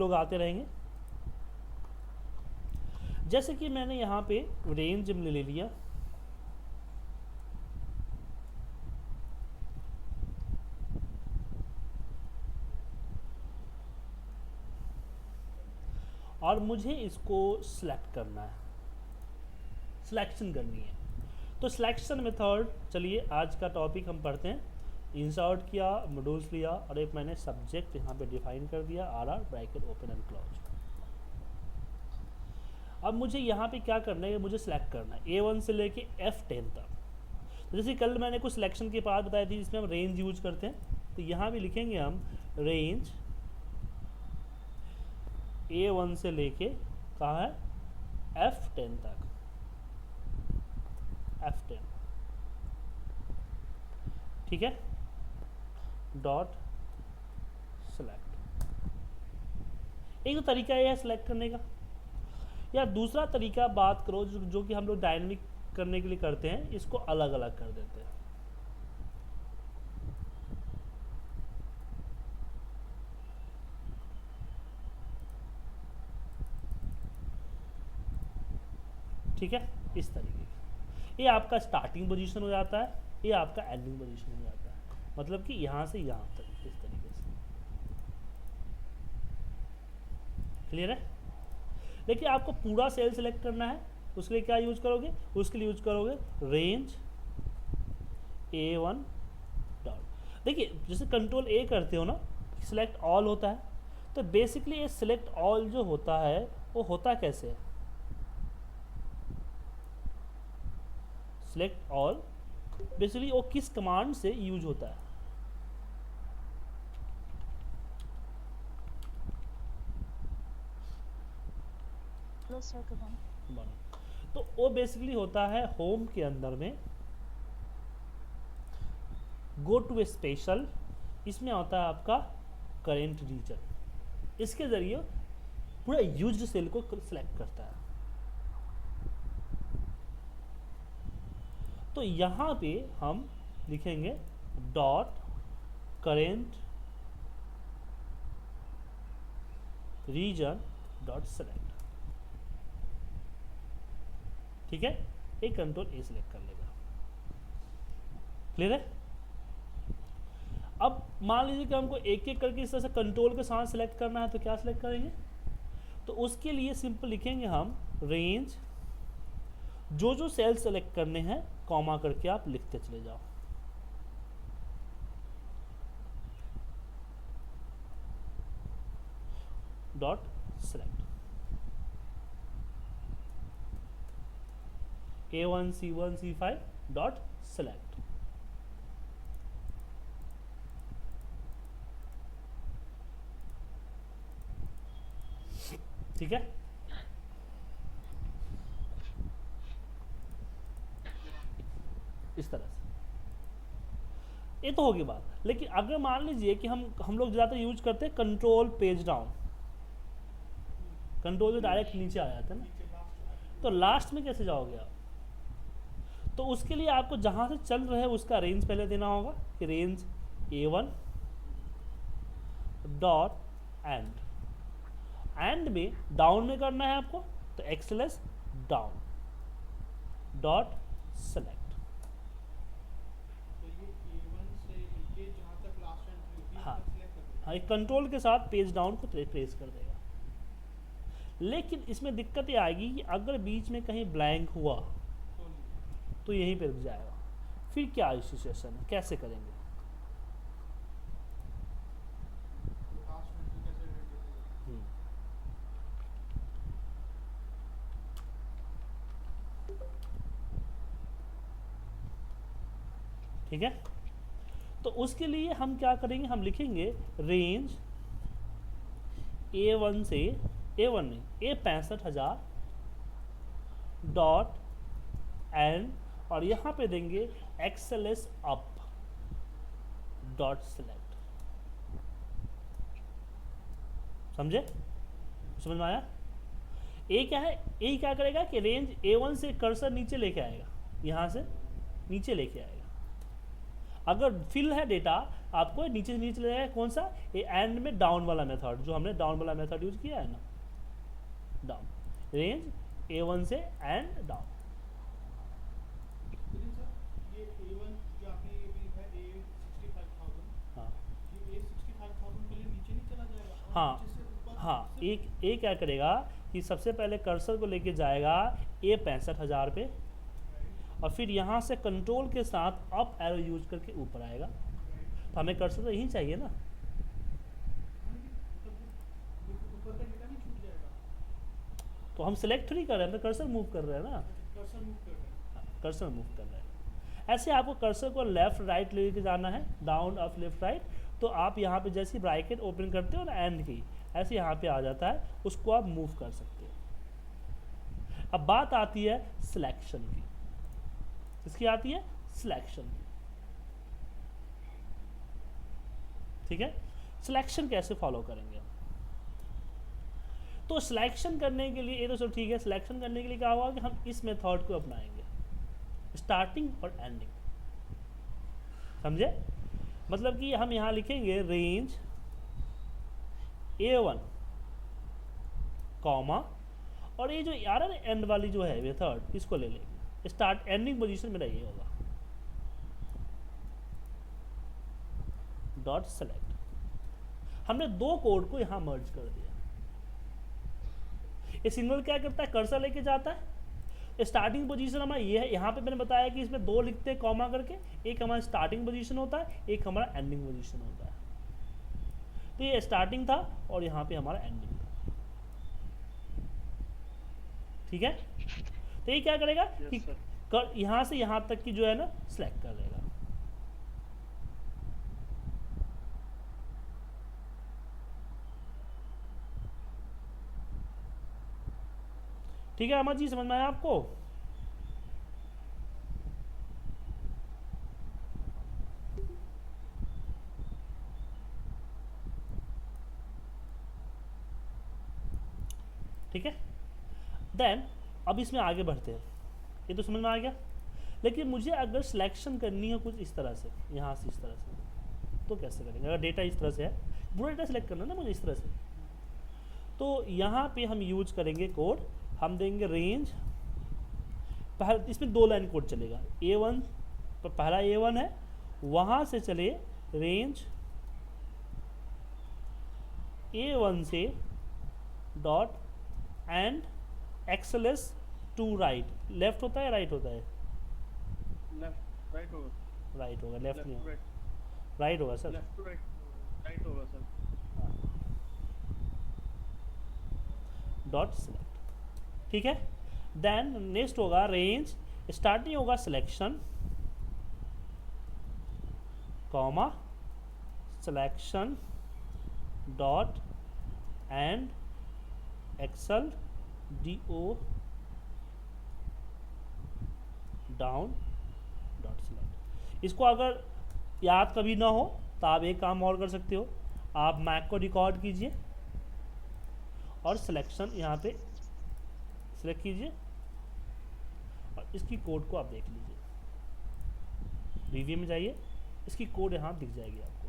लोग आते रहेंगे। जैसे कि मैंने यहाँ पे रेंज ले लिया, और मुझे इसको सिलेक्ट करना है, सिलेक्शन करनी है। तो सिलेक्शन मेथड, चलिए आज का टॉपिक हम पढ़ते हैं। इंसर्ट किया, मॉड्यूल्स लिया, और एक मैंने सब्जेक्ट यहाँ पे डिफाइन कर दिया, आर ब्रैकेट ओपन एंड क्लोज। अब मुझे यहाँ पे क्या करना है, मुझे सिलेक्ट करना है A1 से लेके F10 तक। तो जैसे कल मैंने कुछ सिलेक्शन की बात बताई थी जिसमें हम रेंज यूज करते हैं, तो यहाँ भी लिखेंगे हम रेंज A1 से लेके कहाँ है F10 तक, F10, ठीक है, डॉट सेलेक्ट। एक तो तरीका यह है सिलेक्ट करने का, या दूसरा तरीका बात करो जो कि हम लोग डायनेमिक करने के लिए करते हैं, इसको अलग अलग कर देते हैं। ठीक है, इस तरीके का ये आपका स्टार्टिंग पोजीशन हो जाता है, ये आपका एंडिंग पोजीशन हो जाता है, मतलब कि यहाँ से यहाँ तक, इस तरीके से। क्लियर है? लेकिन आपको पूरा सेल सेलेक्ट करना है, उसके लिए क्या यूज करोगे, उसके लिए यूज करोगे रेंज A1 डॉट। देखिए जैसे कंट्रोल A करते हो ना, सिलेक्ट ऑल होता है, तो बेसिकली ये सिलेक्ट ऑल जो होता है वो होता कैसे है, सिलेक्ट ऑल बेसिकली वो किस कमांड से यूज होता है, तो वो बेसिकली होता है होम के अंदर में गो टू ए स्पेशल, इसमें होता है आपका करेंट रीजन, इसके जरिए पूरा यूज्ड सेल को सिलेक्ट करता है। तो यहाँ पे हम लिखेंगे dot current region dot select, ठीक है, एक कंट्रोल ए सिलेक्ट कर लेगा। क्लियर है? अब मान लीजिए कि हमको एक एक करके इस तरह से कंट्रोल के साथ सिलेक्ट करना है, तो क्या सिलेक्ट करेंगे, तो उसके लिए सिंपल लिखेंगे हम रेंज, जो जो सेल सेलेक्ट करने हैं कॉमा करके आप लिखते चले जाओ, dot select A1 C1 C5 dot select. ठीक है, इस तरह से ये तो होगी बात। लेकिन अगर मान लीजिए कि हम लोग ज़्यादा यूज करते हैं control page down, control direct नीचे आ जाता है ना, तो लास्ट में कैसे जाओगे आप, तो उसके लिए आपको जहाँ से चल रहे हैं उसका रेंज पहले देना होगा कि range A1 dot and, and में डाउन में करना है आपको, तो XLS डाउन डॉट सेलेक्ट। हाँ हाँ, एक कंट्रोल के साथ पेज डाउन को प्रेस कर देगा। लेकिन इसमें दिक्कत ये आएगी कि अगर बीच में कहीं ब्लैंक हुआ तो यहीं पे रुक जाएगा, फिर क्या सिचुएशन है, कैसे करेंगे, ठीक है। तो उसके लिए हम क्या करेंगे, हम लिखेंगे रेंज A1 से A1 नहीं A65,000 डॉट एंड, और यहाँ पे देंगे XLS अप डॉट सेलेक्ट। समझे, समझ में आया? ए क्या है, ए क्या करेगा कि रेंज A1 से कर्सर नीचे लेके आएगा, यहाँ से नीचे लेके आएगा, अगर फिल है डेटा, आपको नीचे से नीचे चले जाएगा कौन सा, ये एंड में डाउन वाला मेथड, जो हमने डाउन वाला मेथड यूज किया है ना, डाउन रेंज A1 से एंड डाउन। ये A1 जो आपने ये भी लिखा है A65,000, हाँ ये A65,000 पहले नीचे नहीं चला जाएगा और हाँ नीचे से ऊपर हाँ, से एक क्या करेगा कि सबसे पहले कर्सर को लेके जाएगा A65,000 पे, और फिर यहाँ से कंट्रोल के साथ अप एरो यूज करके ऊपर आएगा। तो हमें कर्सर तो यही चाहिए ना, ऊपर का डेटा नहीं छूट जाएगा। तो हम सिलेक्ट नहीं कर रहे हैं, हम तो कर्सर मूव कर रहे हैं ना, कर्सर मूव कर रहे हैं। कर्सर मूव कर रहे हैं। ऐसे आपको कर्सर को लेफ्ट राइट लेके जाना है, डाउन अप लेफ्ट राइट, तो आप यहाँ पे जैसे ब्रैकेट ओपन करते हो ना एंड की, ऐसे यहाँ पे आ जाता है, उसको आप मूव कर सकते हो। अब बात आती है सिलेक्शन की, इसकी आती है सिलेक्शन की, ठीक है। सिलेक्शन कैसे फॉलो करेंगे, तो सिलेक्शन करने के लिए ये तो सब ठीक है, सिलेक्शन करने के लिए क्या होगा कि हम इस मेथड को अपनाएंगे, स्टार्टिंग और एंडिंग, समझे। मतलब कि हम यहाँ लिखेंगे रेंज A1 कॉमा, और ये जो यार एंड वाली जो है मेथड, इसको ले लेंगे, स्टार्ट एंडिंग पोजीशन में ये होगा डॉट सेलेक्ट। हमने दो कोड को यहाँ मर्ज कर दिया। ये सिग्नल क्या करता है, कर्सर लेके जाता है, स्टार्टिंग पोजीशन हमारा ये है, यहाँ पे मैंने बताया कि इसमें दो लिखते हैं कॉमा करके, एक हमारा स्टार्टिंग पोजीशन होता है, एक हमारा एंडिंग पोजीशन होता है। तो ये स्टार्टिंग था और यहाँ पे हमारा एंडिंग था, ठीक है। तो ये क्या करेगा कि यहाँ से यहाँ तक की जो है ना सिलेक्ट कर देगा, ठीक है। अमर जी समझ में आया आपको? ठीक है। देन अब इसमें आगे बढ़ते हैं, ये तो समझ में आ गया। लेकिन मुझे अगर सिलेक्शन करनी है कुछ इस तरह से, यहाँ से इस तरह से, तो कैसे करेंगे? अगर डेटा इस तरह से है, पूरा डेटा सेलेक्ट करना ना मुझे इस तरह से, तो यहाँ पे हम यूज करेंगे कोड, हम देंगे रेंज, पहले इसमें दो लाइन कोड चलेगा, A1 पर पहला A1 है, वहाँ से चले रेंज A1 से dot end XLS to right, left होता है राइट होता है? लेफ्ट राइट होगा, राइट होगा, लेफ्ट नहीं होगा, राइट राइट होगा सर, लेफ्ट टू राइट होगा सर। डॉट सेलेक्ट, ठीक है। देन नेक्स्ट होगा रेंज, स्टार्टिंग होगा selection comma selection dot end excel DO down dot select. इसको अगर याद कभी ना हो तो आप एक काम और कर सकते हो, आप मैक को रिकॉर्ड कीजिए और सिलेक्शन यहाँ पे सिलेक्ट कीजिए और इसकी कोड को आप देख लीजिए, रिव्यू में जाइए, इसकी कोड यहाँ दिख जाएगी आपको।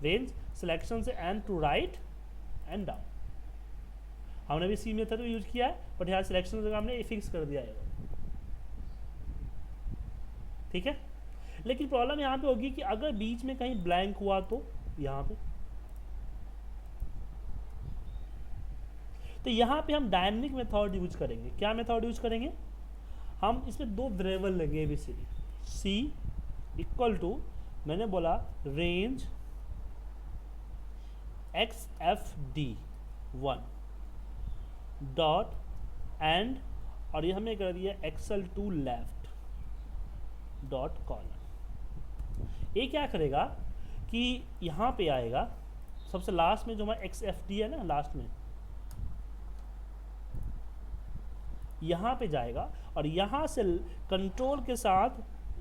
रेंज सिलेक्शन से end to right end down, हमने भी सी मेथड यूज किया है, बट यहाँ सिलेक्शन जगह हमने फिक्स कर दिया है, ठीक है। लेकिन प्रॉब्लम यहाँ पे होगी कि अगर बीच में कहीं ब्लैंक हुआ तो यहाँ पे, तो यहाँ पे हम डायनेमिक मेथड यूज करेंगे। क्या मेथड यूज करेंगे? हम इसमें दो वेरिएबल लेंगे ABCD, C इक्वल टू, मैंने बोला रेंज XFD1 डॉट एंड, और ये हमने कर दिया excel to left dot column. ये क्या करेगा कि यहाँ पे आएगा सबसे लास्ट में जो हमारा XFD है ना, लास्ट में यहाँ पे जाएगा और यहाँ से कंट्रोल के साथ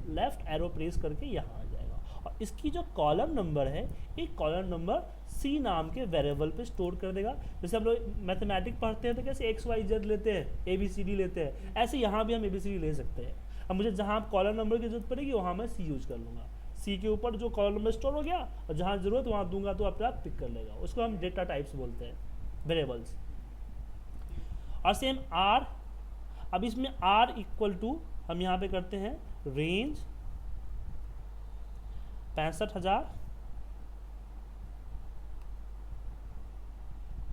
लेफ्ट एरो प्रेस करके यहाँ आ जाएगा, और इसकी जो कॉलम नंबर है, एक कॉलम नंबर C नाम के वेरिएबल पे स्टोर कर देगा। जैसे हम लोग मैथमेटिक्स पढ़ते हैं तो कैसे XYZ लेते हैं, ABCD लेते हैं, ऐसे यहाँ भी हम ABCD ले सकते हैं। अब मुझे जहाँ कॉलम नंबर की जरूरत पड़ेगी वहाँ मैं C यूज कर लूँगा। सी के ऊपर जो कॉलम में स्टोर हो गया, और जहाँ ज़रूरत वहाँ दूंगा तो अपने आप पिक कर लेगा। उसको हम डेटा टाइप्स बोलते हैं, वेरिएबल्स। और सेम आर, अब इसमें आर इक्वल टू हम यहाँ पे करते हैं रेंज 65,000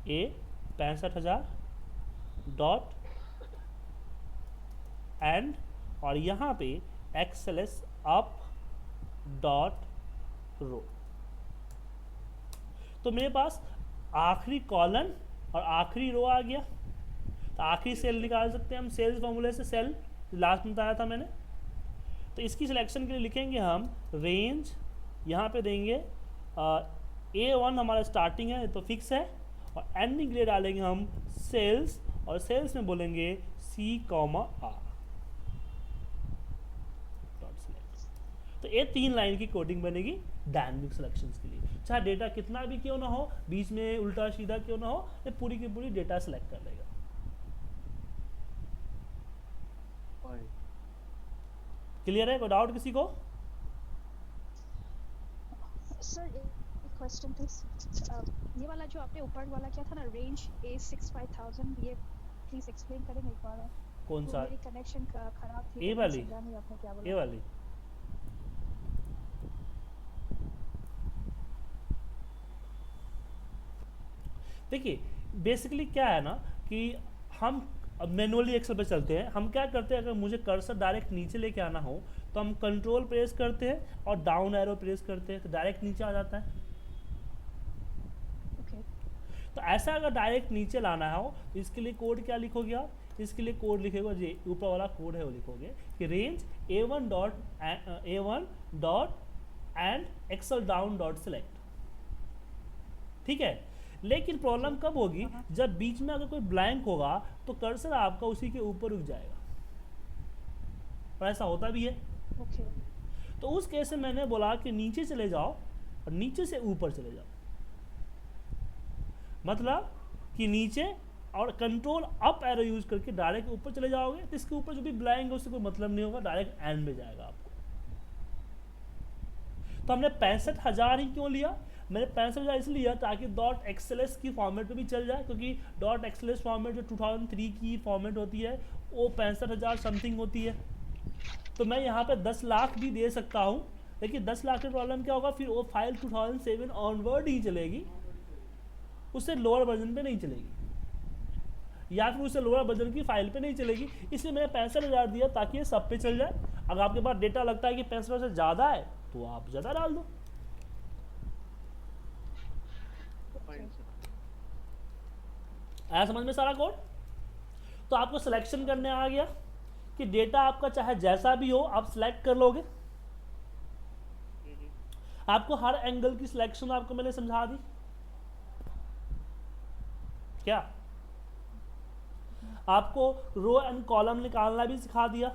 ए 65,000 डॉट एंड, और यहाँ पे एक्सएलएस अप डॉट रो। तो मेरे पास आखिरी कॉलन और आखिरी रो आ गया। तो आखिरी सेल निकाल सकते हैं हम सेल्स फॉर्मूले से, सेल लास्ट में बताया था मैंने। तो इसकी सिलेक्शन के लिए लिखेंगे हम रेंज, यहाँ पे देंगे A1 हमारा स्टार्टिंग है तो फिक्स है, और एंडिंग के लिए डालेंगे हम सेल्स, और सेल्स में बोलेंगे C, R। तो ये 3 लाइन की कोडिंग बनेगी डायनेमिक सिलेक्शंस के लिए। चाहे डेटा कितना भी क्यों ना हो, बीच में उल्टा सीधा क्यों ना हो, ये पूरी की पूरी डेटा सेलेक्ट कर लेगा। क्लियर है? कोई डाउट किसी को? सर एक क्वेश्चन था, ये वाला जो आपने ऊपर वाला क्या था ना, रेंज A65,000, ये प्लीज एक्सप्लेन करेंगे एक बार? कौन सा? मेरी कनेक्शन खराब थी, ए वाली? समझा नहीं आपने क्या बोला। ये वाली देखिए, बेसिकली क्या है ना कि हम अब मैनुअली एक्सेल पे चलते हैं। हम क्या करते हैं, अगर मुझे कर्सर डायरेक्ट नीचे लेके आना हो तो हम कंट्रोल प्रेस करते हैं और डाउन एरो प्रेस करते हैं, तो डायरेक्ट नीचे आ जाता है। तो ऐसा अगर डायरेक्ट नीचे लाना हो तो इसके लिए कोड क्या लिखोगे आप? इसके लिए कोड लिखेगा, जी ऊपर वाला कोड है वो लिखोगे कि range A1 dot and exhale down dot select. ठीक है, लेकिन प्रॉब्लम कब होगी, जब बीच में अगर कोई ब्लैंक होगा तो कर्सर आपका उसी के ऊपर रुक जाएगा, और ऐसा होता भी है। तो उस केस में मैंने बोला कि नीचे चले जाओ और नीचे से ऊपर चले जाओ, मतलब कि नीचे और कंट्रोल अप एरो यूज करके डायरेक्ट ऊपर चले जाओगे तो इसके ऊपर जो भी ब्लैंक है उससे कोई मतलब नहीं होगा, डायरेक्ट एंड में जाएगा आपको। तो हमने 65,000 ही क्यों लिया? मैंने 65,000 इसलिए लिया ताकि डॉट एक्सएलएस की फॉर्मेट पे भी चल जाए, क्योंकि डॉट एक्सएलएस फॉर्मेट जो 2003 की फॉर्मेट होती है वो 65,000 समथिंग होती है। तो मैं यहाँ पे 10 लाख भी दे सकता हूँ, लेकिन 10 लाख का प्रॉब्लम क्या होगा, फिर वो फाइल 2007 ऑनवर्ड ही चलेगी, उससे लोअर वर्जन पे नहीं चलेगी, या फिर उससे लोअर वर्जन की फाइल पे नहीं चलेगी। इसलिए मैंने 65,000 दिया ताकि ये सब पे चल जाए। अगर आपके पास डेटा लगता है कि 65,000 से ज़्यादा है तो आप ज़्यादा डाल दो। आया समझ में सारा कोड? तो आपको सिलेक्शन करने आ गया कि डेटा आपका चाहे जैसा भी हो आप सिलेक्ट कर लोगे। आपको हर एंगल की सिलेक्शन आपको मैंने समझा दी क्या? आपको रो एंड कॉलम निकालना भी सिखा दिया,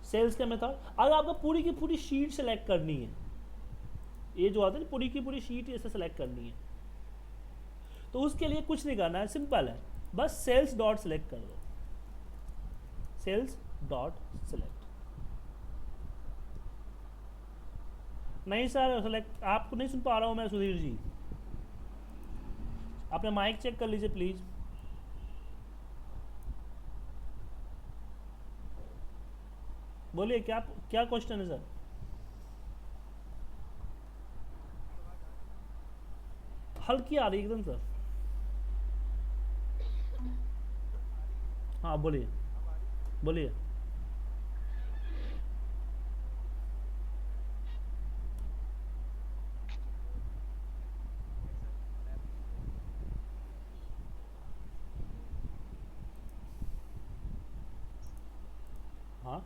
सेल्स के मेथड। अगर आपको पूरी की पूरी शीट सेलेक्ट करनी है, ये जो आता है पूरी की पूरी शीट ऐसे सेलेक्ट करनी है, तो उसके लिए कुछ नहीं करना है, सिंपल है, बस सेल्स डॉट सेलेक्ट कर दो, सेल्स डॉट सेलेक्ट। नहीं सर सेलेक्ट आपको नहीं सुन पा रहा हूं मैं, सुधीर जी अपने माइक चेक कर लीजिए प्लीज। बोलिए क्या क्या क्वेश्चन है सर? हल्की आ रही एकदम सर। हाँ बोलिए बोलिए। हाँ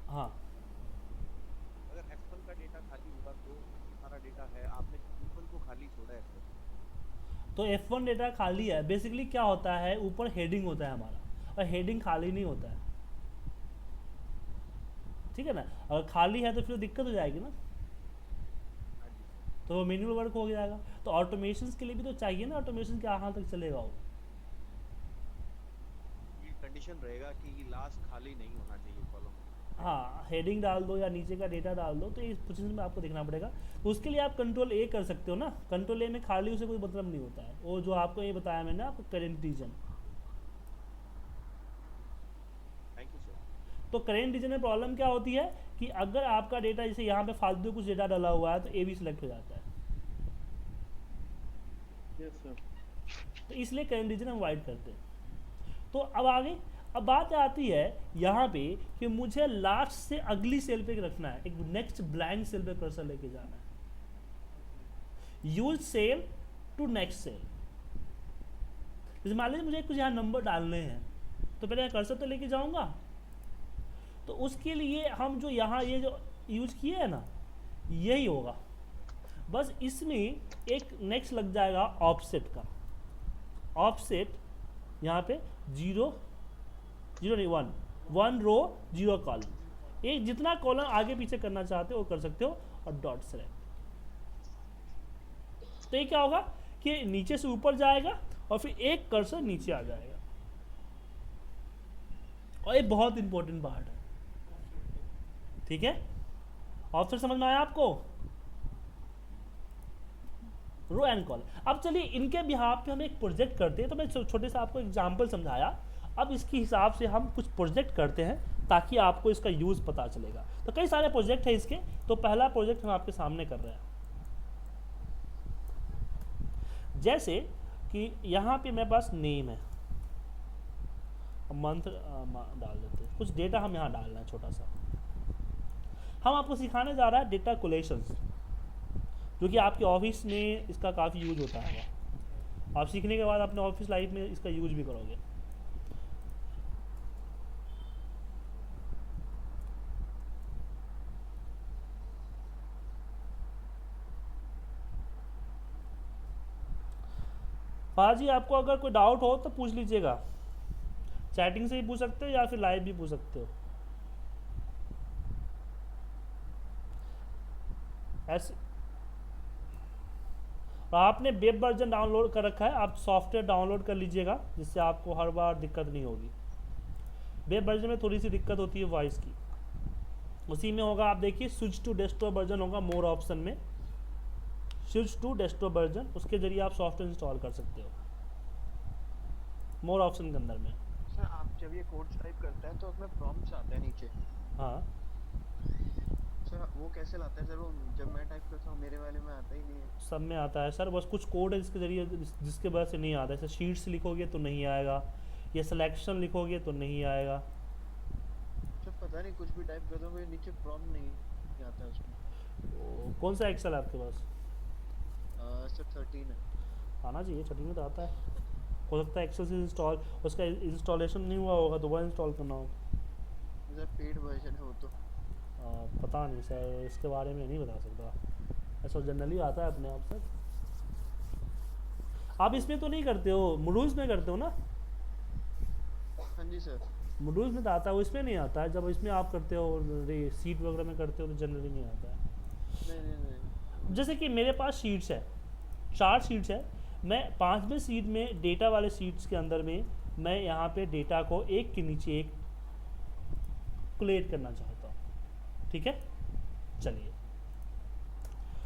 हाँ, अगर F1 का डेटा खाली होगा तो सारा डेटा है, आपने F1 को खाली छोड़ा है F1। तो F1 डेटा खाली है। बेसिकली क्या होता है, ऊपर हेडिंग होता है हमारा, और हेडिंग खाली नहीं होता है, ठीक है ना? अगर खाली है तो फिर दिक्कत हो जाएगी ना, तो वो मैनुअल वर्क हो जाएगा। तो ऑटोमेशन के लिए भी तो चाहिए ना, ऑटोमेशन क्या हाल तक चलेगा वो? कंडीशन कंडीशन रहेगा कि लास्ट खाली नहीं होना चाहिए कॉलम। हाँ, हेडिंग डाल दो या नीचे का डेटा डाल दो, तो इस पोजीशन में आपको देखना पड़ेगा। तो उसके लिए आप कंट्रोल ए कर सकते हो ना, कंट्रोल ए में खाली उसे कोई मतलब नहीं होता है, वो जो आपको ये बताया मैंने आपको current region. Thank you sir. तो करेंट रीजन में प्रॉब्लम क्या होती है कि अगर आपका डेटा जैसे यहाँ पे फालतू कुछ डेटा डाला हुआ है तो ए भी सिलेक्ट हो जाता है, यस सर। तो इसलिए करेंट रीजन हम वाइड करते हैं। तो अब आगे अब बात आती है यहाँ पे कि मुझे लास्ट से अगली सेल पे रखना है, एक नेक्स्ट ब्लैंक सेल पे कर्सर लेके जाना है। Use cell to next cell. जैसे मान लीजिए मुझे कुछ यहाँ नंबर डालने हैं, तो पहले मैं कर्सर तो लेके जाऊंगा, तो उसके लिए हम जो यहाँ ये जो यूज किए है ना, यही होगा, बस इसमें एक नेक्स्ट लग जाएगा ऑफसेट का। ऑफसेट यहाँ पे 0 नहीं 1 रो 0 कॉलम, एक जितना कॉलम आगे पीछे करना चाहते हो वो कर सकते हो, और डॉट सेलेक्ट। तो ये क्या होगा कि नीचे से ऊपर जाएगा और फिर एक कर्सर नीचे आ जाएगा, और ये बहुत इंपॉर्टेंट पार्ट है। ठीक है, ऑफसेट समझ में आया आपको? Row and column. अब चलिए इनके बिहाफ पे हम एक प्रोजेक्ट करते हैं, तो मैं छोटे से आपको एग्जांपल समझाया। अब इसके हिसाब से हम कुछ प्रोजेक्ट करते हैं ताकि आपको इसका यूज़ पता चलेगा। तो कई सारे प्रोजेक्ट हैं इसके, तो पहला प्रोजेक्ट हम आपके सामने कर रहे हैं। जैसे कि यहाँ पे मेरे पास नेम है, मंथ डाल देते हैं, कुछ डेटा हम यहाँ डालना है छोटा सा। हम आपको सिखाने जा रहा है डेटा कोलेशंस, जो कि आपके ऑफिस में इसका काफ़ी यूज होता है। आप सीखने के बाद अपने ऑफिस लाइफ में इसका यूज भी करोगे। जी आपको अगर कोई डाउट हो तो पूछ लीजिएगा, चैटिंग से ही पूछ सकते हो या फिर लाइव भी पूछ सकते हो। ऐसे आपने वेब वर्जन डाउनलोड कर रखा है, आप सॉफ्टवेयर डाउनलोड कर लीजिएगा, जिससे आपको हर बार दिक्कत नहीं होगी। वेब वर्जन में थोड़ी सी दिक्कत होती है वॉइस की, उसी में होगा। आप देखिए स्विच टू डेस्कटॉप वर्जन होगा मोर ऑप्शन में, स्विच टू डेस्कटॉप वर्जन, उसके जरिए आप सॉफ्टवेयर इंस्टॉल कर सकते हो मोर ऑप्शन के अंदर में। सर आप जब ये कोड्स टाइप करते हैं तो उसमें प्रॉम्प्ट्स आते हैं नीचे। हाँ सर वो कैसे लाते हैं सर? वो जब मैं टाइप करता हूँ मेरे वाले में आता ही नहीं है। सब में आता है सर, बस कुछ कोड है जिसके जरिए जिसके वजह से नहीं आता है। जैसे शीट्स लिखोगे तो नहीं आएगा, या सिलेक्शन लिखोगे तो नहीं आएगा। सर पता नहीं कुछ भी टाइप करता हूँ नीचे प्रॉम्प्ट नहीं आता है उसमें। कौन सा एक्सेल है आपके पास? सर 13 है। आना चाहिए, 13 में तो आता है। हो सकता है एक्सेल से इंस्टॉल, उसका इंस्टॉलेशन नहीं हुआ होगा, दोबारा इंस्टॉल करना होगा। सर पेड वर्जन है वो तो। पता नहीं सर, इसके बारे में नहीं बता सकता, ऐसा जनरली आता है अपने आप सर। आप इसमें तो नहीं करते हो, मॉड्यूल्स में करते हो ना? हाँ जी सर। मॉड्यूल्स में तो आता है, वो इसमें नहीं आता है। जब इसमें आप करते हो सीट वगैरह में करते हो तो जनरली नहीं आता है। नहीं। जैसे कि मेरे पास शीट्स है, 4 शीट्स है, मैं 5वें शीट में डेटा वाले शीट्स के अंदर में मैं यहाँ पे डेटा को एक के नीचे एक कोलेट करना चाहता हूँ। ठीक है, चलिए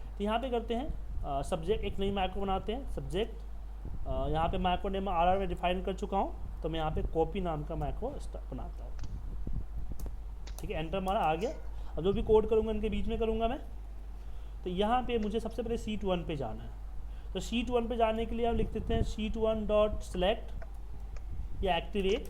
तो यहाँ पे करते हैं सब्जेक्ट, एक नई मैक्रो बनाते हैं सब्जेक्ट। यहाँ पे मैक्रो नेम आर में डिफाइन कर चुका हूँ, तो मैं यहाँ पे कॉपी नाम का मैक्रो बनाता हूँ। ठीक है, एंटर मारा, आ गया। अब जो भी कोड करूँगा इनके बीच में करूँगा मैं। तो यहाँ पे मुझे सबसे पहले शीट 1 पे जाना है। तो शीट 1 पे जाने के लिए आप लिख देते हैं sheet 1 डॉट सेलेक्ट या एक्टिवेट,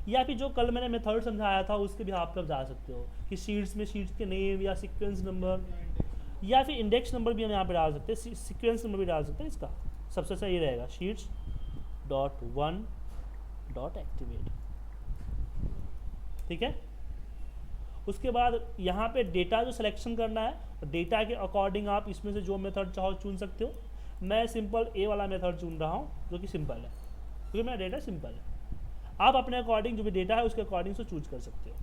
या फिर जो कल मैंने मेथड समझाया था उसके भी आप जा सकते हो कि शीट्स में शीट्स के नेम या सीक्वेंस नंबर या फिर इंडेक्स नंबर भी हम यहाँ पे डाल सकते हैं, सीक्वेंस नंबर भी डाल सकते हैं। इसका सबसे सही रहेगा शीट्स डॉट 1 डॉट एक्टिवेट। ठीक है, उसके बाद यहाँ पे डेटा जो सिलेक्शन करना है, डेटा के अकॉर्डिंग आप इसमें से जो मेथड चाहो चुन सकते हो। मैं सिंपल ए वाला मेथड चुन रहा हूँ जो कि सिंपल है, क्योंकि मेरा डेटा सिंपल है। आप अपने अकॉर्डिंग जो भी डेटा है उसके अकॉर्डिंग से चूज कर सकते हो।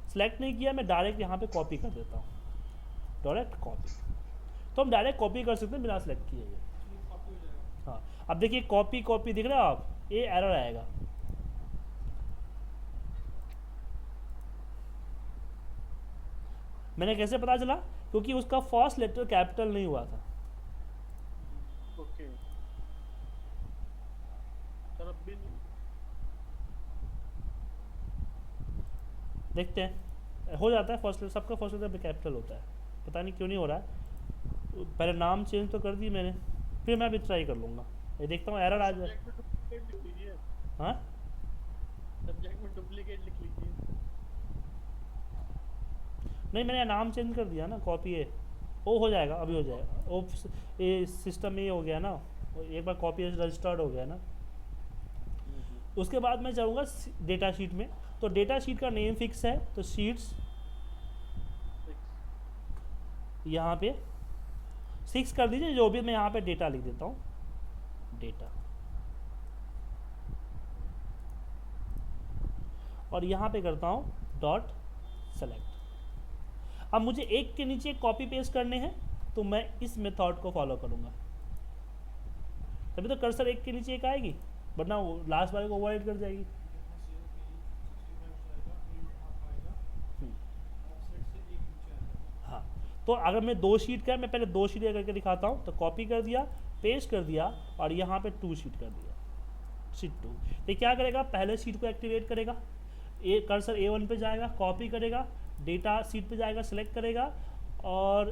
सिलेक्ट नहीं किया, मैं डायरेक्ट यहाँ पे कॉपी कर देता हूँ, डायरेक्ट कॉपी। तो हम डायरेक्ट कॉपी कर सकते हैं बिना सिलेक्ट किए हुए। हाँ, अब देखिए कॉपी दिख रहा है आप, ये एरर आएगा। मैंने कैसे पता चला? क्योंकि उसका फर्स्ट लेटर कैपिटल नहीं हुआ था। ओके सर अब भी नहीं। देखते हैं, हो जाता है फर्स्ट लेटर, सबका फर्स्ट लेटर कैपिटल होता है, पता नहीं क्यों नहीं हो रहा है। पहले नाम चेंज तो कर दी मैंने, फिर मैं अभी ट्राई कर लूँगा, ये देखता हूँ एरर आ जाए। सब्जेक्ट में डुप्लीकेट लिख लीजिए। हाँ सब्जेक्ट में डुप्लीकेट लिख लीजिए। नहीं, मैंने नाम चेंज कर दिया ना, कॉपी है वो हो जाएगा, अभी हो जाएगा वो, ये सिस्टम में ये हो गया ना, एक बार कॉपी रजिस्टर्ड हो गया ना। उसके बाद मैं जाऊँगा डेटा शीट में, तो डेटा शीट का नेम फिक्स है, तो शीट्स यहाँ पे 6 कर दीजिए, जो भी मैं यहाँ पे डेटा लिख देता हूँ, डेटा, और यहाँ पे करता हूँ डॉट सेलेक्ट। अब मुझे एक के नीचे कॉपी पेस्ट करने हैं, तो मैं इस मेथड को फॉलो करूँगा, तभी तो कर्सर एक के नीचे एक आएगी, वरना लास्ट वाले को ओवरराइट कर जाएगी। यहाँ से भी 65 जाएगा, प्रिंट आप आएगा, ऑफसेट से एक नीचे आएगा। हाँ, तो अगर मैं 2 शीट का, मैं पहले 2 शीट करके दिखाता हूँ, तो कॉपी कर दिया, पेस्ट कर दिया, और यहाँ पे 2 शीट कर दिया, शीट 2। तो क्या करेगा, पहले शीट को एक्टिवेट करेगा, कर्सर A1 पे जाएगा, कॉपी करेगा, डेटा शीट पे जाएगा, सेलेक्ट करेगा, और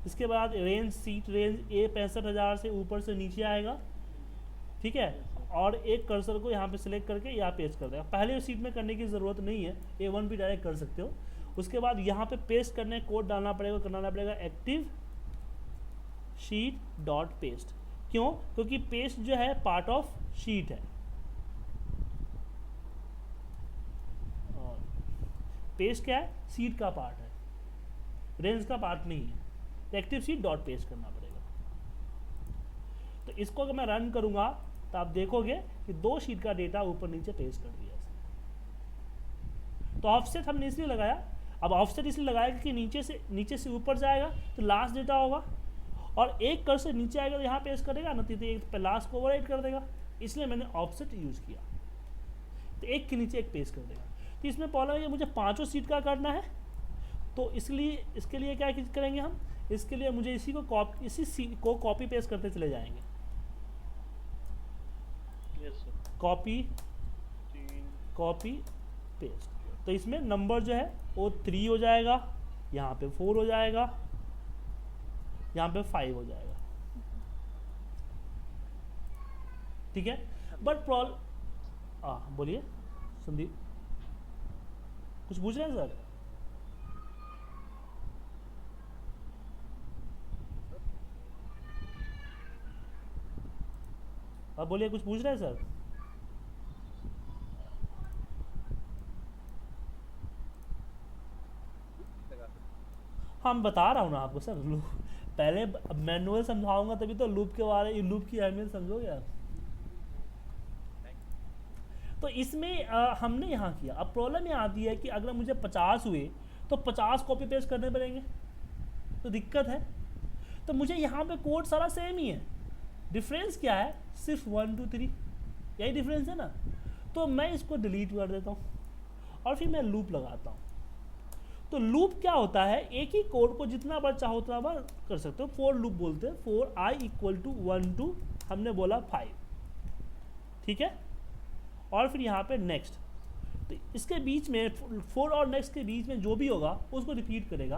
इसके बाद रेंज सीट रेंज A65,000 से ऊपर से नीचे आएगा, ठीक है, और एक कर्सर को यहाँ पे सिलेक्ट करके यहाँ पेस्ट कर देगा। पहले शीट में करने की ज़रूरत नहीं है, A1 भी डायरेक्ट कर सकते हो। उसके बाद यहाँ पे पेस्ट करने कोड डालना पड़ेगा, एक्टिव शीट डॉट पेस्ट। क्यों? क्योंकि पेस्ट जो है पार्ट ऑफ शीट है, और पेस्ट क्या है, शीट का पार्ट है, रेंज का पार्ट नहीं है, तो एक्टिव शीट डॉट पेस्ट करना पड़ेगा। तो इसको अगर मैं रन करूँगा तो आप देखोगे कि 2 शीट का डेटा ऊपर नीचे पेस्ट कर दिया। तो ऑफसेट हमने इसलिए लगाया, अब ऑफसेट इसलिए लगाया कि नीचे से ऊपर जाएगा तो लास्ट डेटा होगा, और एक कर्सर नीचे आएगा तो यहाँ पेस्ट करेगा ना, तो एक लास्ट को ओवरराइट कर देगा, इसलिए मैंने ऑफसेट यूज़ किया। तो एक के नीचे एक पेस्ट कर देगा। तो इसमें प्रॉब्लम है मुझे 5 शीट का करना है, तो इसके लिए क्या करेंगे हम, इसके लिए मुझे इसी को कॉपी पेस्ट करते चले जाएंगे। Yes sir. Copy 3 copy paste, तो इसमें नंबर जो है वो 3 हो जाएगा, यहाँ पे 4 हो जाएगा, यहाँ पे 5 हो जाएगा, ठीक है। बट बोलिए संदीप, कुछ पूछ रहे हैं सर? आप बोलिए, कुछ पूछ रहे हैं सर? हम बता रहा हूँ ना आपको सर, पहले मैनुअल समझाऊंगा तभी तो लूप की अहमियत समझोगे आप। तो इसमें हमने यहाँ किया। अब प्रॉब्लम ये आती है कि अगर मुझे 50 हुए तो 50 कॉपी पेस्ट करने पड़ेंगे, तो दिक्कत है। तो मुझे यहाँ पे कोड सारा सेम ही है, डिफरेंस क्या है, सिर्फ 1 2 3, यही डिफरेंस है ना। तो मैं इसको डिलीट कर देता हूँ और फिर मैं लूप लगाता हूँ। तो लूप क्या होता है, एक ही कोड को जितना बार चाहो उतना बार कर सकते हो। फॉर लूप बोलते हैं, फॉर i = 1 to हमने बोला 5, ठीक है। और फिर यहाँ पे नेक्स्ट, तो इसके बीच में फॉर और नेक्स्ट के बीच में जो भी होगा उसको रिपीट करेगा।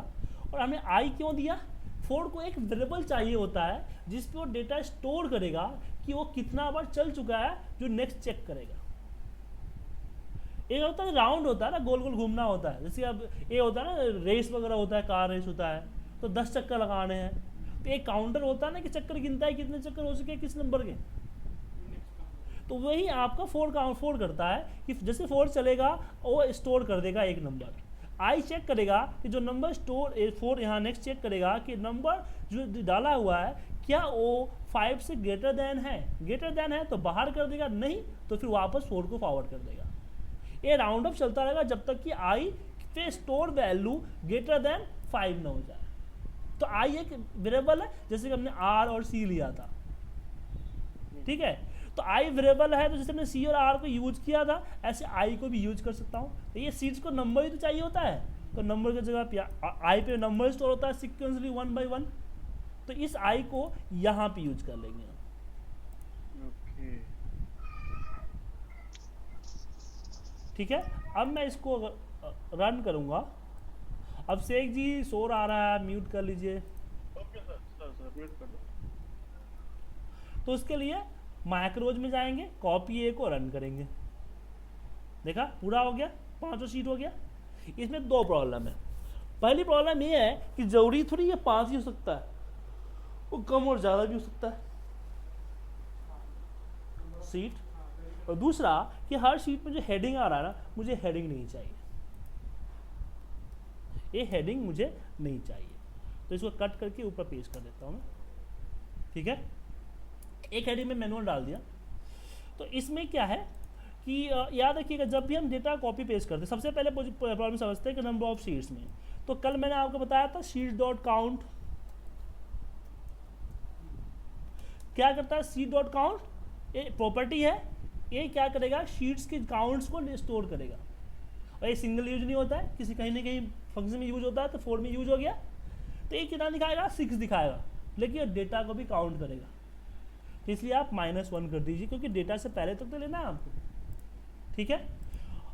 और हमने i क्यों दिया, फॉर को एक वेरिएबल चाहिए होता है जिस पे वो डेटा स्टोर करेगा कि वो कितना बार चल चुका है, जो नेक्स्ट चेक करेगा। एक होता है राउंड होता है ना, गोल गोल घूमना होता है, जैसे अब ये होता है ना रेस वगैरह होता है, कार रेस होता है तो 10 चक्कर लगाने हैं। तो एक काउंटर होता है ना कि चक्कर गिनता है कितने चक्कर हो चुके हैं किस नंबर के। तो वही आपका फोर करता है कि जैसे 4 चलेगा वो स्टोर कर देगा एक नंबर। आई चेक करेगा कि जो नंबर स्टोर 4 यहाँ नेक्स्ट चेक करेगा कि नंबर जो डाला हुआ है क्या वो 5 से ग्रेटर देन है तो बाहर कर देगा, नहीं तो फिर वापस 4 को फॉरवर्ड कर देगा। ये राउंड अप चलता रहेगा जब तक कि आई पे स्टोर वैल्यू ग्रेटर देन 5 ना हो जाए। तो आई एक वेरिएबल है, जैसे कि हमने आर और सी लिया था, ठीक है। तो आई वेरिएबल है, तो जैसे हमने C और R को यूज किया था ऐसे आई को भी यूज कर सकता हूँ। तो ये सीट्स को नंबर ही तो चाहिए होता है, तो नंबर की जगह पे आई पे नंबर स्टोर होता है सिक्वेंसली 1 by 1, तो इस आई को यहाँ पे यूज कर लेंगे। ओके ठीक है, अब मैं इसको रन करूँगा। अब शेख जी शोर आ रहा है, म्यूट कर लीजिए। ओके सर सर वेट कर लो। तो उसके लिए मैक्रोज में जाएंगे, कॉपी ए को रन करेंगे। देखा पूरा हो गया, 5 शीट हो गया। इसमें 2 प्रॉब्लम है। पहली प्रॉब्लम ये है कि जरूरी थोड़ी ये 5 ही हो सकता है, वो कम और ज़्यादा भी हो सकता है सीट। और दूसरा कि हर शीट में जो हेडिंग आ रहा है ना, मुझे हेडिंग नहीं चाहिए, ये हेडिंग मुझे नहीं चाहिए। तो इसको कट करके ऊपर पेस्ट कर देता हूँ मैं। ठीक है, एक हेडिंग में मैनुअल डाल दिया। तो इसमें क्या है कि याद रखिएगा, जब भी हम डेटा कॉपी पेस्ट करते हैं, सबसे पहले प्रॉब्लम समझते हैं कि नंबर ऑफ शीट्स में। तो कल मैंने आपको बताया था शीट डॉट काउंट क्या करता है। शीट डॉट काउंट ये प्रॉपर्टी है, ये क्या करेगा, शीट्स के काउंट्स को स्टोर करेगा। और ये सिंगल यूज नहीं होता है, किसी कहीं ना कहीं फंक्शन में यूज होता है, तो 4 में यूज हो गया। तो ये कितना दिखाएगा, 6 दिखाएगा, लेकिन डेटा को भी काउंट करेगा। तो इसलिए आप -1 कर दीजिए, क्योंकि डेटा से पहले तक तो लेना है आपको। ठीक है,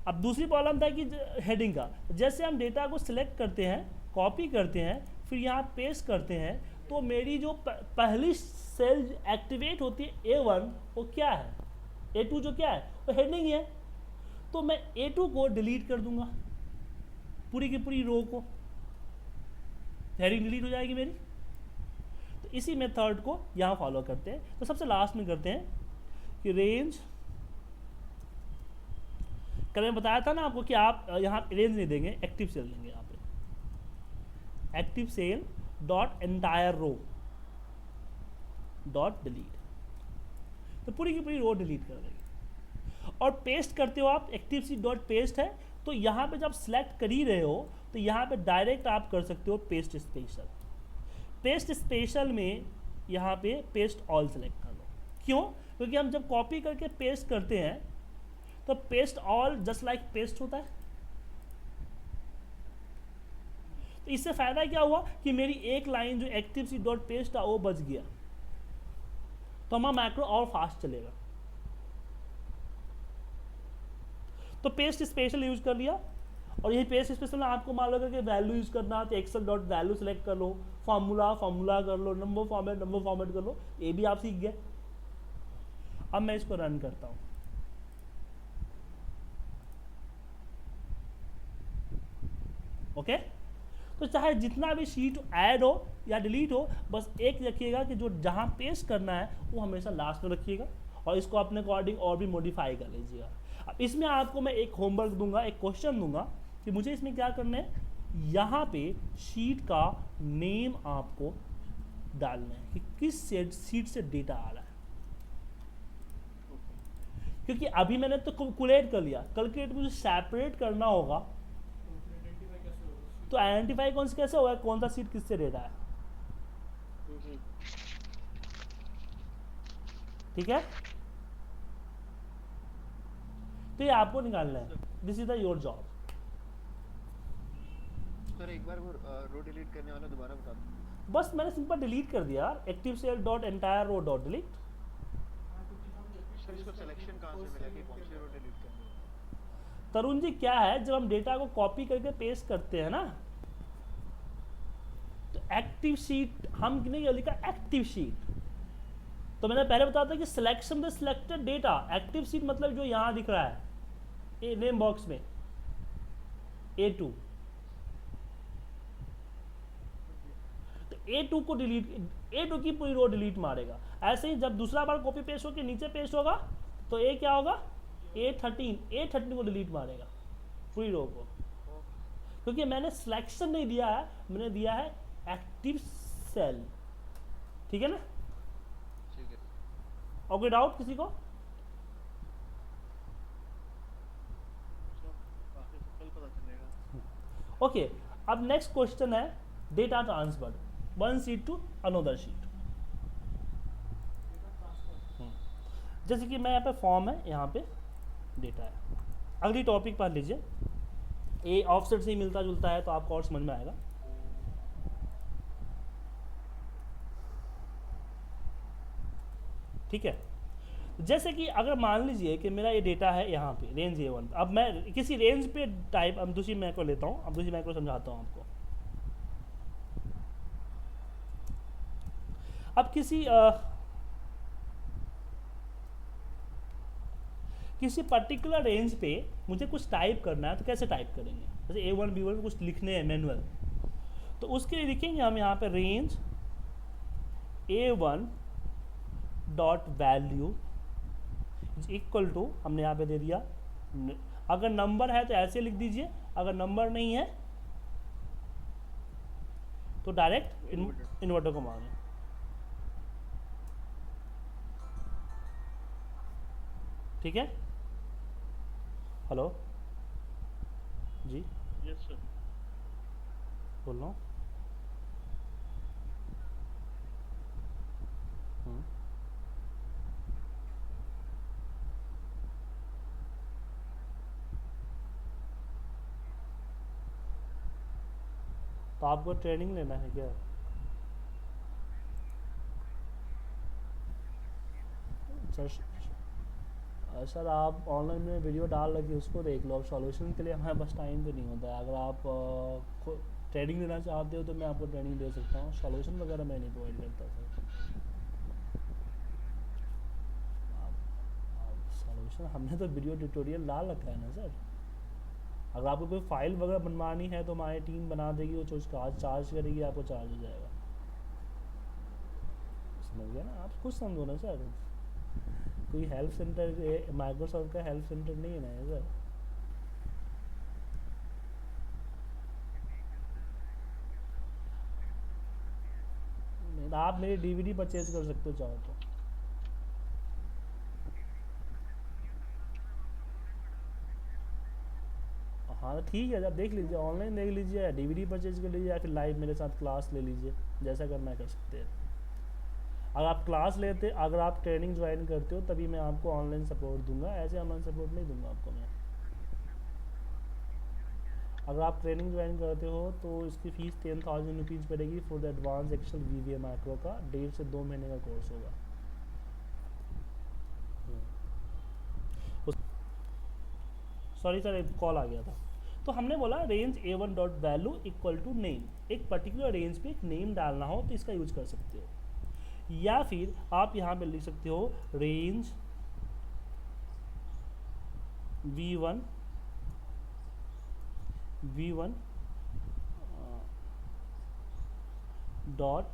अब दूसरी प्रॉब्लम था कि हेडिंग का, जैसे हम डेटा को सिलेक्ट करते हैं, कॉपी करते हैं, फिर यहाँ पेस्ट करते हैं, तो मेरी जो पहली सेल एक्टिवेट होती है A1, वो क्या है, A2 जो क्या है, वो हेडिंग है। तो मैं A2 को डिलीट कर दूंगा, पूरी की पूरी रो को, हेडिंग डिलीट हो जाएगी मेरी। तो इसी मेथड को यहाँ फॉलो करते हैं। तो सबसे लास्ट में करते हैं कि रेंज, कल मैं बताया था ना आपको कि आप यहाँ रेंज नहीं देंगे, एक्टिव सेल देंगे। यहाँ पे active cell dot entire row dot delete, तो पूरी की पूरी रो डिलीट कर देंगे। और पेस्ट करते हो आप, एक्टिव सी डॉट पेस्ट है, तो यहाँ पे जब सेलेक्ट कर ही रहे हो, तो यहाँ पे डायरेक्ट आप कर सकते हो पेस्ट स्पेशल। पेस्ट स्पेशल में यहाँ पे पेस्ट ऑल सेलेक्ट कर लो। क्यों, क्योंकि हम जब कॉपी करके पेस्ट करते हैं तो paste all just like paste होता है। तो इससे फायदा क्या हुआ कि मेरी एक लाइन जो एक्टिव सी डॉट पेस्ट था वो बच गया, तो हमारा मैक्रो और फास्ट चलेगा। तो पेस्ट स्पेशल यूज कर लिया। और यही पेस्ट स्पेशल में आपको मान लो कि वैल्यू यूज करना है, तो एक्सेल डॉट वैल्यू सेलेक्ट कर लो, फॉर्मूला कर लो, नंबर फॉर्मेट कर लो, ये भी आप सीख गए। अब मैं इसको रन करता हूं। ओके, तो चाहे जितना भी शीट ऐड हो या डिलीट हो, बस एक रखिएगा कि जो जहां पेस्ट करना है वो हमेशा लास्ट में रखिएगा, और इसको अपने अकॉर्डिंग और भी मॉडिफाई कर लीजिएगा। अब इसमें आपको मैं एक होमवर्क दूंगा, एक क्वेश्चन दूंगा कि मुझे इसमें क्या करना है, यहाँ पे शीट का नेम आपको डालना है कि किस शीट से डेटा आ रहा है। क्योंकि अभी मैंने तो कैलकुलेट कर लिया, कैलकुलेट मुझे सेपरेट करना होगा, तो आइडेंटिफाई कैसे होगा कौन सा सीट किससे डेटा है। ठीक है, तो ये आपको निकालना है, this is the your job. Sir एक बार वो रो डिलीट करने वाला दोबारा बता दो। बस मैंने सिंपल डिलीट कर दिया, active cell dot entire row dot delete. Sir इसको सिलेक्शन कहाँ से मिला कि कौन सी रो डिलीट करनी है? तरुण जी क्या है, जब हम डेटा को कॉपी करके पेस्ट करते हैं ना, तो एक्टिव शीट हम नहीं लिखा एक्टिव शीट। तो मैंने पहले बताया था कि selection the selected data, active sheet मतलब जो यहाँ दिख रहा है ए नेम बॉक्स में A2, तो A2 को डिलीट, A2 की पूरी रो डिलीट मारेगा। ऐसे ही जब दूसरा बार कॉपी पेस्ट होकर नीचे पेस्ट होगा, तो A क्या होगा, A13 को डिलीट मारेगा पूरी रो को, क्योंकि मैंने सिलेक्शन नहीं दिया है, मैंने दिया है एक्टिव सेल। ठीक है ना, ठीक है और कोई डाउट किसी को? बाकी सब कल पता चलेगा। ओके, अब नेक्स्ट क्वेश्चन है data transfer one sheet to another sheet. जैसे कि मैं यहाँ पे फॉर्म है, यहाँ पे डेटा है। अगली टॉपिक पढ़ लीजिए, ए ऑफसेट से ही मिलता जुलता है, तो आपको और समझ में आएगा। ठीक है, जैसे कि अगर मान लीजिए कि मेरा ये डेटा है यहाँ पे रेंज A1, अब मैं किसी रेंज पे टाइप, अब दूसरी मैक्रो लेता हूँ, अब दूसरी मैक्रो समझाता हूँ आपको। अब किसी पर्टिकुलर रेंज पे मुझे कुछ टाइप करना है, तो कैसे टाइप करेंगे? जैसे A1 B1 कुछ लिखने हैं मैनुअल, तो उसके लिए लिखेंगे हम यहाँ पे range A1 dot value equal to, हमने यहाँ पे दे दिया, अगर नंबर है तो ऐसे लिख दीजिए, अगर नंबर नहीं है तो डायरेक्ट इन्वर्टर को मारें। ठीक है, हेलो जी, यस सर। बोल रहा हूँ। तो आपको ट्रेनिंग लेना है क्या? सर आप ऑनलाइन में वीडियो डाल रखिए, उसको देख लो। अब सॉल्यूशन के लिए हमारे पास टाइम तो नहीं होता है। अगर आप ट्रेनिंग लेना चाहते हो तो मैं आपको ट्रेनिंग दे सकता हूँ, सॉल्यूशन वगैरह मैं नहीं प्रोवाइड करता सर। सॉल्यूशन हमने तो वीडियो ट्यूटोरियल डाल रखा है ना सर। अगर आपको कोई फाइल वगैरह बनवानी है तो हमारी टीम बना देगी, वो चार्ज करेगी, आपको चार्ज हो जाएगा। समझ गया ना? आप खुद समझो ना सर, कोई हेल्प सेंटर माइक्रोसॉफ्ट का हेल्प सेंटर नहीं है ना ये सर। नहीं तो आप मेरी डीवीडी परचेज कर सकते हो चाहो तो। हाँ ठीक है, जब देख लीजिए, ऑनलाइन देख लीजिए, या डीवीडी परचेज कर लीजिए, या फिर लाइव मेरे साथ क्लास ले लीजिए, जैसा करना है कर सकते हैं। अगर आप क्लास लेते, अगर आप ट्रेनिंग ज्वाइन करते हो तभी मैं आपको ऑनलाइन सपोर्ट दूंगा, ऐसे ऑनलाइन सपोर्ट नहीं दूंगा आपको मैं। अगर आप ट्रेनिंग ज्वाइन करते हो तो इसकी फ़ीस 10,000 रुपीज़ पड़ेगी for the advance excel VBA macro का। 1.5 से 2 महीने का कोर्स होगा। सॉरी सर, एक कॉल आ गया था। तो हमने बोला range A1 dot value equal to name, एक पर्टिकुलर रेंज पे एक नेम डालना हो तो इसका यूज कर सकते हो, या फिर आप यहाँ पे लिख सकते हो range V1 dot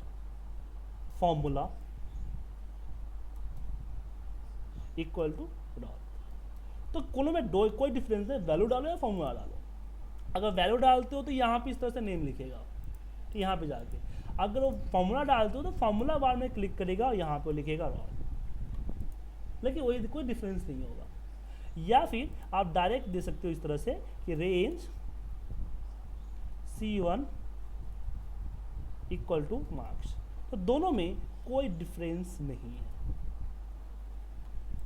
formula equal to dot. तो कोनो में कोई डिफरेंस नहीं, वैल्यू डालो या फॉर्मूला डालो। अगर वैल्यू डालते हो तो यहाँ पे इस तरह से नेम लिखेगा, तो यहाँ पे जाके अगर वो फॉर्मूला डालते हो तो फॉर्मूला बार में क्लिक करेगा और यहाँ पे लिखेगा रॉड, लेकिन वही कोई डिफरेंस नहीं होगा। या फिर आप डायरेक्ट दे सकते हो इस तरह से कि range C1 equal two marks. तो दोनों में कोई डिफरेंस नहीं है,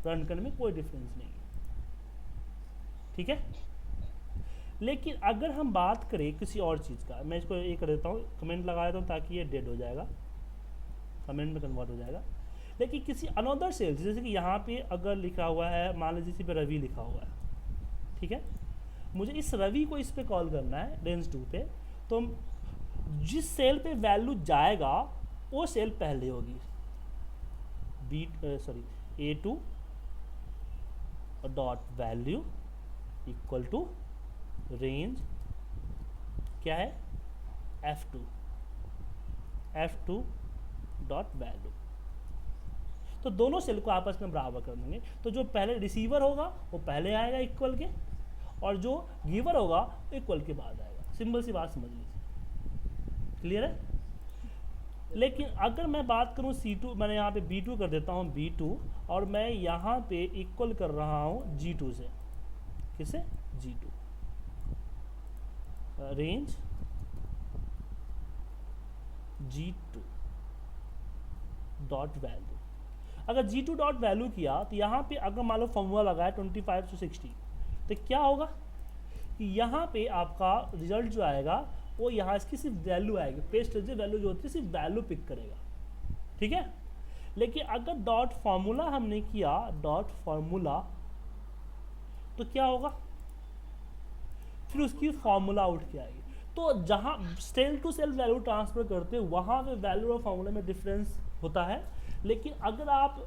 रन करने में कोई डिफरेंस नहीं है। ठीक है, लेकिन अगर हम बात करें किसी और चीज़ का, मैं इसको ये कर देता हूँ, कमेंट लगा देता हूँ ताकि ये डेड हो जाएगा, कमेंट में कन्वर्ट हो जाएगा। लेकिन किसी अनदर सेल्स, जैसे कि यहाँ पे अगर लिखा हुआ है, मान लीजिए इसी पे रवि लिखा हुआ है, ठीक है, मुझे इस रवि को इस पे कॉल करना है रेंज 2 पे, तो जिस सेल पे वैल्यू जाएगा वो सेल पहले होगी, A2 dot value equal to range क्या है F2 डॉट वैल्यू। तो दोनों सेल को आपस में बराबर कर देंगे, तो जो पहले रिसीवर होगा वो पहले आएगा इक्वल के, और जो गिवर होगा इक्वल के बाद आएगा। सिंपल सी बात समझ लीजिए, क्लियर है। लेकिन अगर मैं बात करूं C2, मैंने यहाँ पे B2 कर देता हूँ B2, और मैं यहाँ पे इक्वल कर रहा हूँ G2 से, किसे G2 range G2 dot value. अगर G2 डॉट वैल्यू किया तो यहाँ पे अगर मान लो फॉर्मूला लगाया 25 to 60, तो क्या होगा, कि यहाँ पे आपका रिजल्ट जो आएगा वो यहाँ इसकी सिर्फ वैल्यू आएगी, पेस्ट वैल्यू जो होती है सिर्फ वैल्यू पिक करेगा, ठीक है। लेकिन अगर डॉट फॉर्मूला हमने किया, डॉट फॉर्मूला, तो क्या होगा, फिर उसकी फॉर्मूला आउट क्या आएगी। तो जहाँ cell to cell value transfer करते हैं वहाँ पे वैल्यू और फॉर्मूला में डिफरेंस होता है, लेकिन अगर आप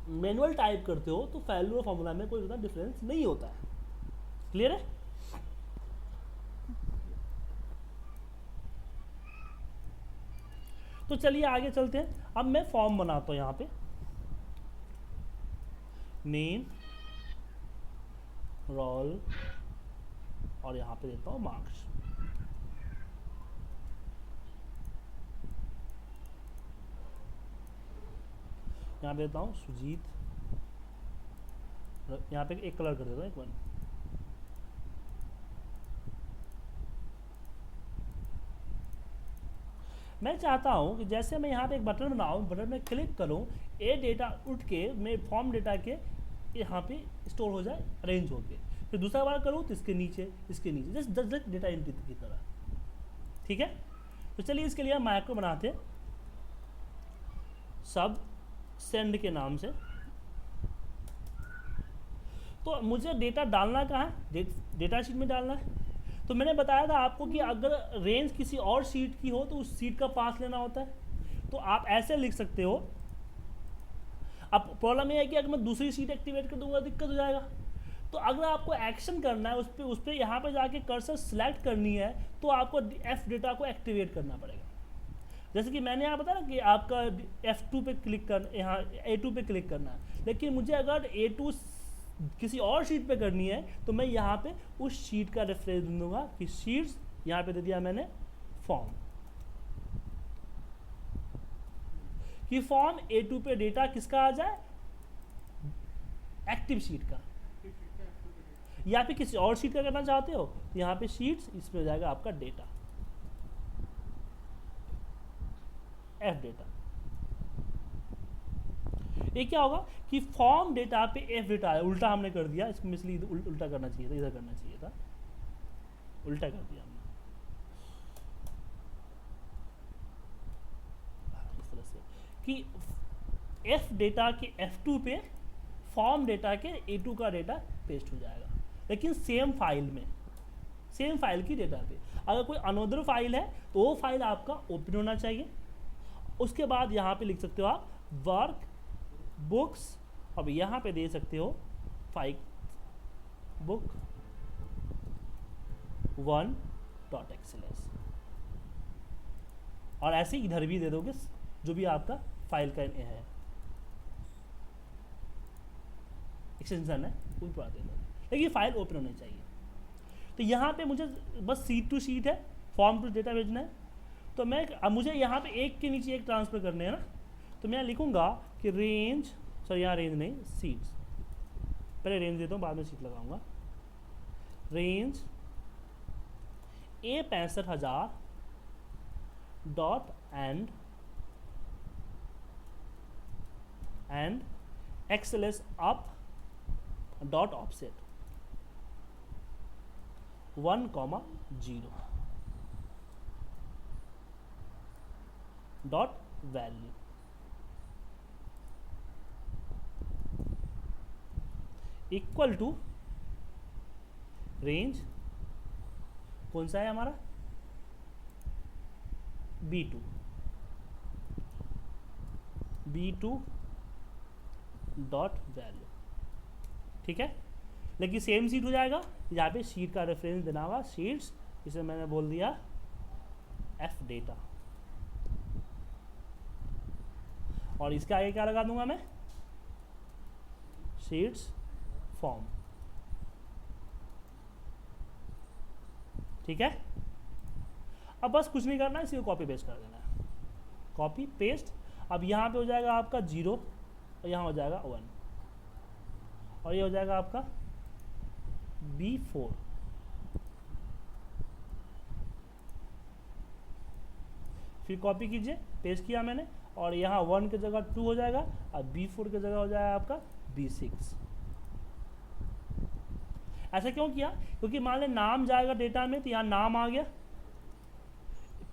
मैनुअल टाइप करते हो तो वैल्यू और फॉर्मूला में कोई ज़्यादा डिफरेंस नहीं होता है। क्लियर है? तो चलिए आगे चलते हैं। अब मैं फॉर्म बनाता हूं यहाँ पे, नेम, रोल, और यहाँ पे देता हूँ मार्क्स। यहाँ पे देता हूँ सुजीत, यहाँ पे एक कलर कर देता हूँ, एक बार। मैं चाहता हूँ कि जैसे मैं यहाँ पे एक बटन बनाऊँ, बटन में क्लिक करूँ, ये डेटा उठ के मैं फॉर्म डेटा के यहाँ पे स्टोर हो जाए, अरेंज होके, फिर दूसरा बार करूँ तो इसके नीचे जस्ट डेटा एंट्री की तरह, ठीक है। तो चलिए इसके लिए हम माइक्रो बनाते हैं, सब सेंड के नाम से। तो मुझे डेटा डालना कहाँ है, डेटा शीट में डालना है। तो मैंने बताया था आपको कि अगर रेंज किसी और शीट की हो तो उस शीट का पास लेना होता है। तो आप ऐसे लिख सकते हो। अब प्रॉब्लम यह है कि अगर मैं दूसरी शीट एक्टिवेट कर दूंगा दिक्कत हो जाएगा। तो अगर आपको एक्शन करना है उस पर यहाँ पे जाके कर्सर सिलेक्ट करनी है तो आपको एफ डेटा को एक्टिवेट करना पड़ेगा। जैसे कि मैंने यहाँ बताया ना कि आपका F2 पे क्लिक करना, यहाँ A2 पे क्लिक करना है, लेकिन मुझे अगर A2 किसी और शीट पे करनी है तो मैं यहाँ पे उस शीट का रेफरेंस दूंगा कि शीट्स, यहाँ पे दे दिया मैंने फॉर्म, कि फॉर्म A2 पे डेटा किसका आ जाए, एक्टिव शीट का। या फिर किसी और शीट का करना चाहते हो तो यहाँ पे शीट्स, इसमें हो जाएगा आपका डेटा, एफ डेटा। ये क्या होगा कि फॉर्म डेटा पे एफ डेटा है, उल्टा हमने कर दिया, इसको इसलिए उल्टा करना चाहिए था, इधर करना चाहिए था, उल्टा कर दिया हमने इस तरह से कि एफ डेटा के F2 पे फॉर्म डेटा के A2 का डेटा पेस्ट हो जाएगा, लेकिन सेम फाइल में, सेम फाइल की डेटा पे। अगर कोई अनदर फाइल है तो वो फाइल आपका ओपन होना चाहिए। उसके बाद यहाँ पे लिख सकते हो आप वर्क बुक्स, अब यहाँ पे दे सकते हो फाइल बुक 1.xls, और ऐसे इधर भी दे दोगे जो भी आपका फाइल का है, एक्सटेंशन है, कोई बात दे दो, लेकिन फाइल ओपन होनी चाहिए। तो यहाँ पे मुझे बस शीट टू शीट है, फॉर्म टू डेटा भेजना है। तो मैं अब मुझे यहाँ पे एक के नीचे एक ट्रांसफर करने हैं ना, तो मैं लिखूंगा कि रेंज, सॉरी यहाँ रेंज नहीं, सीट्स, पहले रेंज देता हूँ बाद में सीट लगाऊंगा। Range A65,000 dot end XLS up dot offset 1,0 dot value equal to range, कौन सा है हमारा, B2 डॉट वैल्यू, ठीक है। लेकिन सेम सीट हो जाएगा, यहाँ पे शीट का रेफरेंस देना होगा, शीट्स, इसे मैंने बोल दिया एफ डेटा, और इसके आगे क्या लगा दूंगा मैं, शीट्स फॉर्म, ठीक है। अब बस कुछ नहीं करना है, इसे कॉपी पेस्ट कर देना है, कॉपी पेस्ट। अब यहाँ पे हो जाएगा आपका 0 और यहाँ हो जाएगा 1 और ये हो जाएगा आपका B4, फिर कॉपी कीजिए, पेस्ट किया मैंने, और यहाँ 1 की जगह 2 हो जाएगा और B4 की जगह हो जाएगा आपका B6, ऐसा क्यों किया? क्योंकि मान लें नाम जाएगा डेटा में, तो यहाँ नाम आ गया,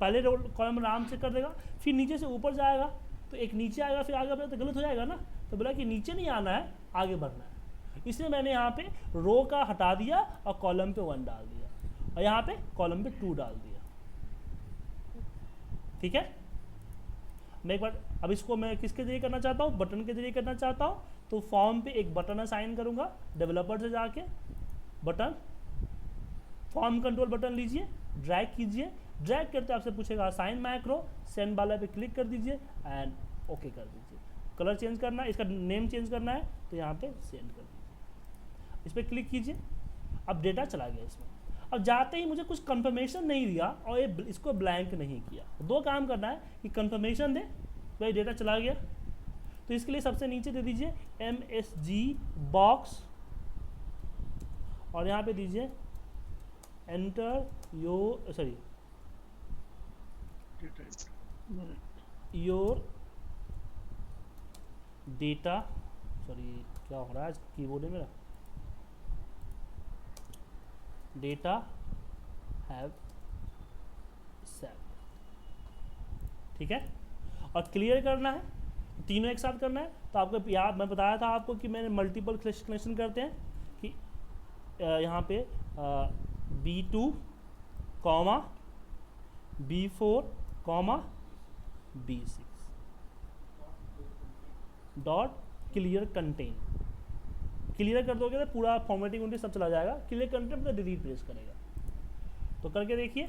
पहले कॉलम नाम से कर देगा, फिर नीचे से ऊपर जाएगा तो एक नीचे आएगा, फिर आगे बढ़ेगा तो गलत हो जाएगा ना। तो बोला कि नीचे नहीं आना है, आगे बढ़ना है। इसलिए मैंने यहाँ पे रो का हटा दिया और कॉलम पे 1 डाल दिया, और यहाँ पे कॉलम पे 2 डाल दिया। ठीक है, मैं एक बार अब इसको मैं किसके जरिए करना चाहता हूँ, बटन के जरिए करना चाहता हूँ। तो फॉर्म पे एक बटन असाइन करूँगा, डेवलपर से जाके बटन, फॉर्म कंट्रोल बटन लीजिए, ड्रैग कीजिए, ड्रैग करते आपसे पूछेगा असाइन मैक्रो, सेंड वाला पे क्लिक कर दीजिए एंड ओके कर दीजिए। कलर चेंज करना है, इसका नेम चेंज करना है तो यहाँ पे सेंड कर दीजिए, इस पर क्लिक कीजिए। अब डेटा चला गया इसमें। अब जाते ही मुझे कुछ कंफर्मेशन नहीं दिया और ये इसको ब्लैंक नहीं किया। 2 काम करना है कि कंफर्मेशन दे भाई डेटा चला गया, तो इसके लिए सबसे नीचे दे दीजिए MSG बॉक्स, और यहाँ पे दीजिए एंटर योर योर डेटा, क्या हो रहा है आज कीबोर्ड में मेरा, डेटा हैव सेट। ठीक है, और क्लियर करना है, तीनों एक साथ करना है। तो आपको याद, मैं बताया था आपको कि मैंने मल्टीपल कनेक्शन करते हैं कि यहाँ पे B2 comma B4 comma B6 dot clear contain. Clear कर दोगे तो पूरा फॉर्मेटिंग उनके सब चला जाएगा। क्लियर कंटेंट तो डिलीट प्रेस करेगा। तो करके देखिए,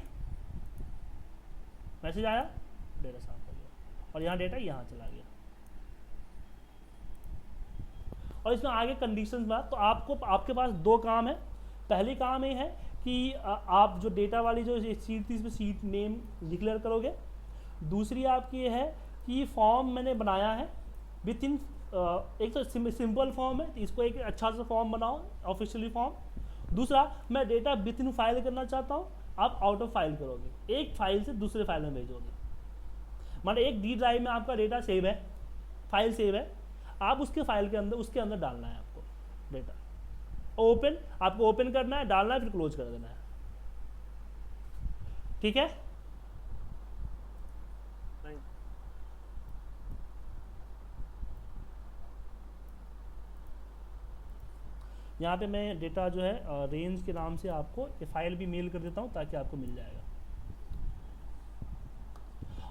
मैसेज आया, डेटा साफ हो गया, और यहाँ डेटा यहाँ चला गया। और इसमें आगे कंडीशंस बात, तो आपके पास 2 काम है। पहली काम ये है कि आप जो डेटा वाली जो सीट थी इसमें सीट नेम डिक्लेयर करोगे। दूसरी आपकी ये है कि फॉर्म मैंने बनाया है विथ इन, एक तो सिंपल फॉर्म है, इसको एक अच्छा सा फॉर्म बनाओ, ऑफिशियली फॉर्म। दूसरा, मैं डेटा विथ इन फाइल करना चाहता हूँ, आप आउट ऑफ फाइल करोगे, एक फाइल से दूसरे फाइल में भेजोगे। मतलब एक डी ड्राइव में आपका डेटा सेव है, फाइल सेव है, आप उसके फाइल के अंदर, उसके अंदर डालना है आपको डेटा। ओपन, आपको ओपन करना है, डालना है, फिर क्लोज कर देना है। ठीक है, यहाँ पे मैं डेटा जो है रेंज के नाम से आपको ये फाइल भी मेल कर देता हूँ ताकि आपको मिल जाएगा।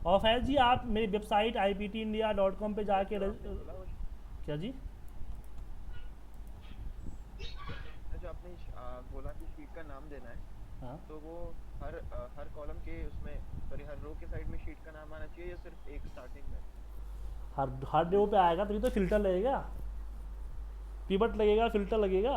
और फैज जी आप मेरी वेबसाइट iptindia.com पे जाके क्या जी, जो आपने बोला कि शीट का नाम देना है, हाँ, तो वो हर कॉलम के उसमें, सॉरी हर रो के साइड में शीट का नाम आना चाहिए या सिर्फ एक स्टार्टिंग में? हर रो पे आएगा तभी तो फिल्टर लगेगा, पिवट लगेगा, फिल्टर लगेगा।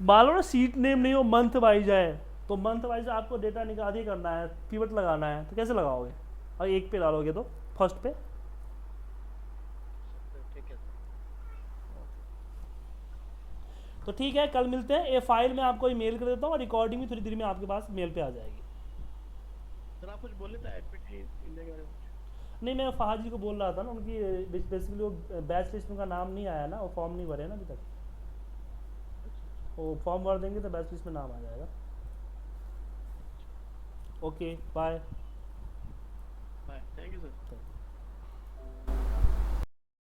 मान लो ना सीट नेम नहीं हो, मंथ वाइज है, तो मंथ वाइज आपको डेटा निकाल ही करना है, पिवट लगाना है, तो कैसे लगाओगे? और एक पे डालोगे तो फर्स्ट पे। ठीक है। तो ठीक है, कल मिलते हैं। ये फाइल मैं आपको ईमेल कर देता हूँ और रिकॉर्डिंग भी थोड़ी देर में आपके पास मेल पे आ जाएगी। सर आप कुछ बोले थे IPT इंडिया के बारे में? नहीं, मैं फहाद जी को बोल रहा था ना, उनकी बेसिकली वो बैच लिस्ट में उनका नाम नहीं आया ना, वो फॉर्म नहीं भरे ना अभी तक। वो फॉर्म भर देंगे तो बैच लिस्ट में नाम आ जाएगा। Okay, bye. Bye, thank you sir.